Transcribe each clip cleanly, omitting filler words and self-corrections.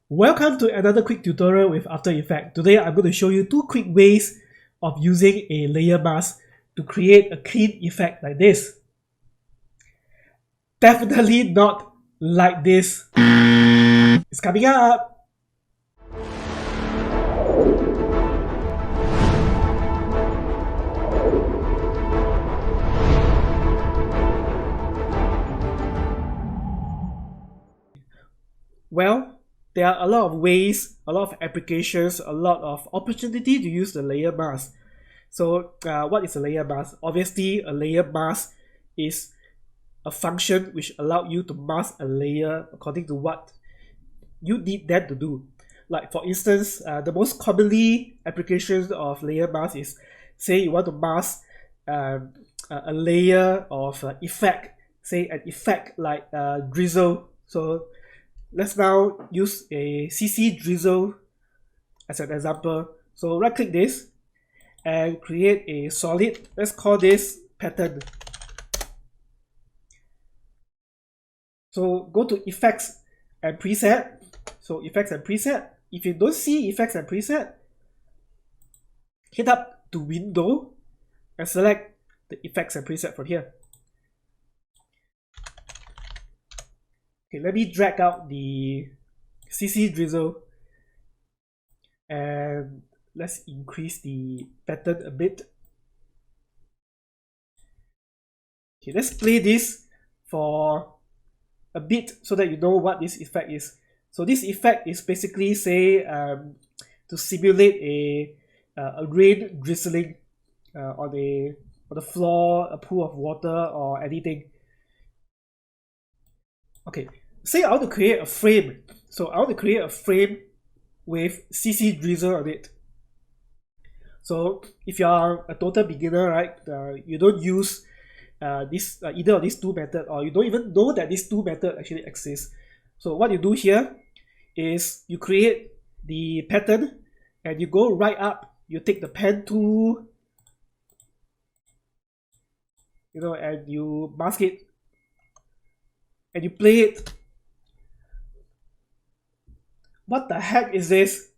Welcome to another quick tutorial with After Effects. Today I'm going to show you two quick ways of using a layer mask to create a clean effect like this. Definitely not like this. It's coming up. Well, there are a lot of ways, a lot of applications, a lot of opportunity to use the layer mask. So what is a layer mask? Obviously, a layer mask is a function which allows you to mask a layer according to what you need that to do. Like for instance, the most commonly applications of layer mask is, say you want to mask a layer of effect, say an effect like drizzle. So let's now use a CC drizzle as an example. So right click this and create a solid. Let's call this pattern. So go to effects and preset. So effects and preset. If you don't see effects and preset, hit up to window and select the effects and preset from here. Okay, let me drag out the CC drizzle and let's increase the pattern a bit. Okay, let's play this for a bit so that you know what this effect is. So this effect is basically, say, to simulate a rain drizzling on the floor, a pool of water, or anything. Okay, say I want to create a frame. So I want to create a frame with CC drizzle on it. So if you are a total beginner, right, you don't use either of these two methods, or you don't even know that these two methods actually exist. So what you do here is you create the pattern and you go right up, you take the pen tool, and you mask it and you play it. What the heck is this?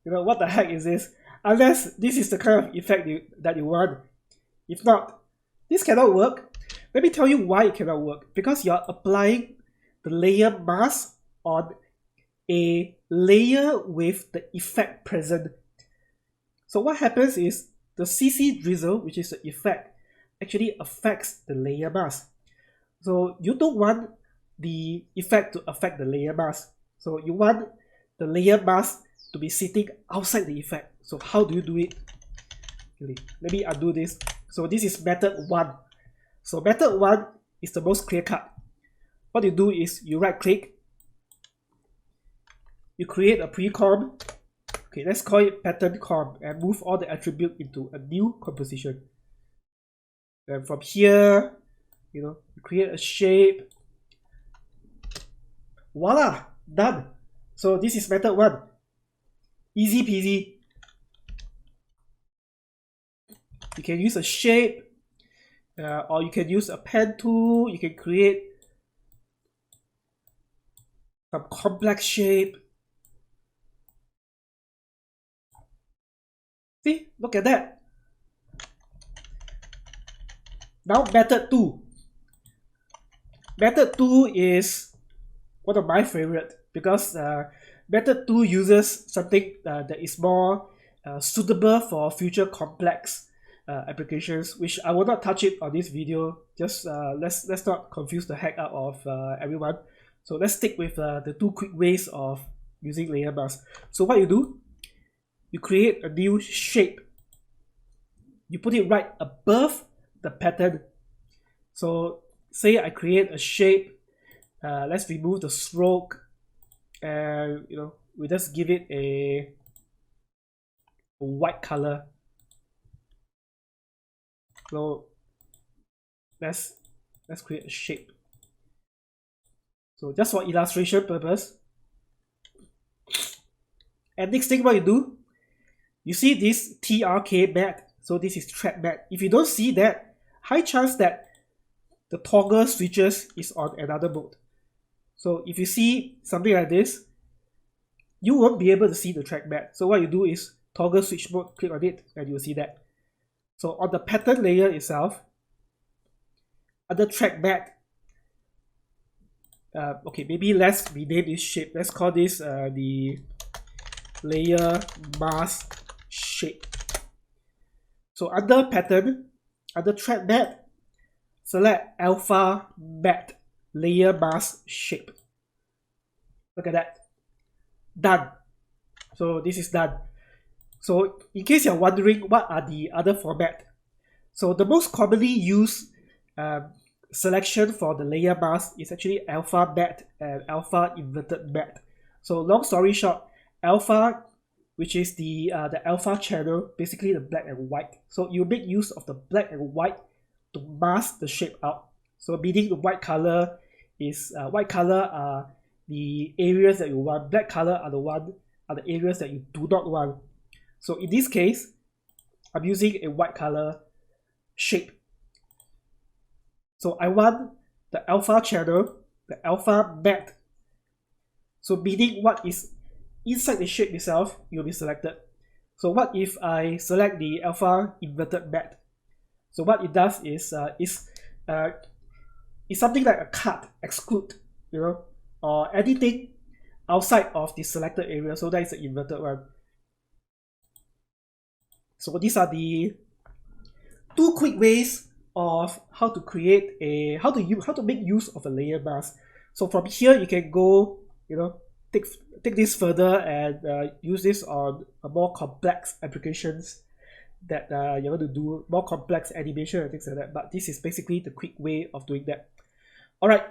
What the heck is this? Unless this is the kind of effect that you want. If not, this cannot work. Let me tell you why it cannot work. Because you're applying the layer mask on a layer with the effect present. So what happens is the CC drizzle, which is the effect, actually affects the layer mask. So you don't want the effect to affect the layer mask. So you want the layer mask to be sitting outside the effect. So how do you do it? Let me undo this. So this is method 1. So method 1 is the most clear cut. What you do is you right click, you create a pre-comp. Okay, let's call it pattern comp and move all the attribute into a new composition. And from here, you create a shape. Voila, done. So this is method 1. Easy peasy. You can use a shape, or you can use a pen tool. You can create some complex shape. See, look at that. Now method 2. Method 2 is one of my favorite because method 2 uses something that is more suitable for future complex applications, which I will not touch it on this video. Just let's not confuse the heck out of everyone. So let's stick with the two quick ways of using layer mask. So what you do, you create a new shape. You put it right above the pattern. So say I create a shape. Let's remove the stroke, and we just give it a white color. So let's create a shape. So just for illustration purpose. And next thing what you do, you see this TRK mat. So this is track mat. If you don't see that, high chance that the toggle switches is on another mode. So if you see something like this, you won't be able to see the trackbed. So what you do is toggle switch mode, click on it, and you'll see that. So on the pattern layer itself, under trackbed, okay, maybe let's rename this shape. Let's call this the layer mask shape. So under pattern, under trackbed, select alpha mat layer mask shape. Look at that. Done. So this is done. So in case you're wondering what are the other format, so the most commonly used selection for the layer mask is actually alpha mat and alpha inverted mat. So long story short, alpha, which is the alpha channel, basically the black and white. So you make use of the black and white to mask the shape out. So meaning the white color is white color are the areas that you want, black color are the areas that you do not want. So in this case, I'm using a white color shape. So I want the alpha channel, the alpha mat. So meaning what is inside the shape itself will be selected. So what if I select the alpha inverted mat? So what it does is it's something like a cut, exclude, or anything outside of the selected area. So that is the inverted one. So these are the two quick ways of how to create how to make use of a layer mask. So from here you can go, take this further and use this on a more complex applications that you want to do more complex animation and things like that. But this is basically the quick way of doing that. All right,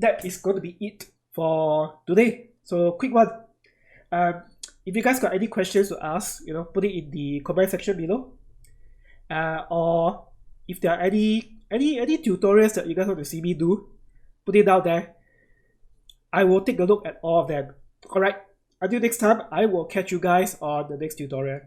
that is going to be it for today. So quick one. If you guys got any questions to ask, put it in the comment section below. Or if there are any tutorials that you guys want to see me do, put it down there. I will take a look at all of them. Alright, until next time, I will catch you guys on the next tutorial.